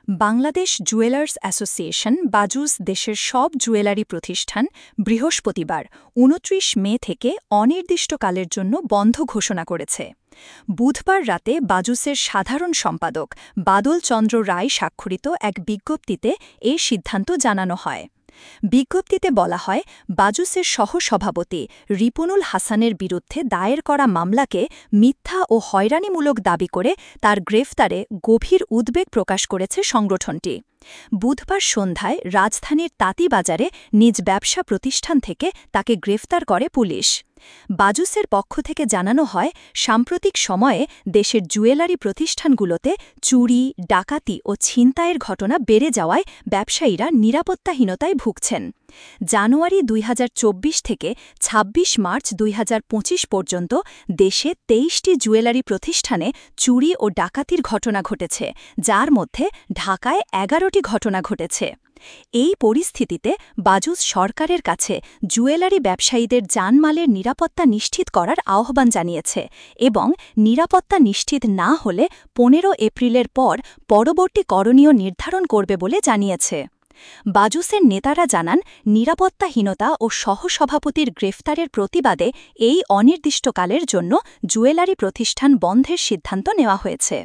Bangladesh jewellers association BAJUS দেশের সব jewellery প্রতিষ্ঠান বৃহস্পতিবার ২৯ মে থেকে অনির্দিষ্টকালের জন্য বন্ধ ঘোষণা করেছে। বুধবার রাতে বাজুসের সাধারণ সম্পাদক বাদল চন্দ্র রায় স্বাক্ষরিত এক বিজ্ঞপ্তিতে এ সিদ্ধান্ত জানানো হয়। বিজ্ঞপ্তিতে বলা হয়, বাজুসের সহসভাপতি রিপনুল হাসানের বিরুদ্ধে দায়ের করা মামলাকে মিথ্যা ও হয়রানিমূলক দাবি করে তার গ্রেফতারে গভীর উদ্বেগ প্রকাশ করেছে সংগঠনটি। বুধবার সন্ধ্যায় রাজধানীর তাঁতীবাজারে নিজ ব্যবসা প্রতিষ্ঠান থেকে তাকে গ্রেফতার করে পুলিশ। বাজুসের পক্ষ থেকে জানানো হয়, সাম্প্রতিক সময়ে দেশের জুয়েলারি প্রতিষ্ঠানগুলোতে চুরি, ডাকাতি ও ছিনতাইয়ের ঘটনা বেড়ে যাওয়ায় ব্যবসায়ীরা নিরাপত্তাহীনতায় ভুগছেন। জানুয়ারি ২০২৪ থেকে ২৬ মার্চ ২০২৫ পর্যন্ত দেশে ২৩টি জুয়েলারি প্রতিষ্ঠানে চুরি ও ডাকাতির ঘটনা ঘটেছে, যার মধ্যে ঢাকায় ১১টি ঘটনা ঘটেছে। এই পরিস্থিতিতে বাজুস সরকারের কাছে জুয়েলারি ব্যবসায়ীদের জানমালের নিরাপত্তা নিশ্চিত করার আহ্বান জানিয়েছে এবং নিরাপত্তা নিশ্চিত না হলে ১৫ এপ্রিলের পর পরবর্তী করণীয় নির্ধারণ করবে বলে জানিয়েছে। বাজুসের নেতারা জানান, নিরাপত্তাহীনতা ও সহসভাপতির গ্রেফতারের প্রতিবাদে এই অনির্দিষ্টকালের জন্য জুয়েলারি প্রতিষ্ঠান বন্ধের সিদ্ধান্ত নেওয়া হয়েছে।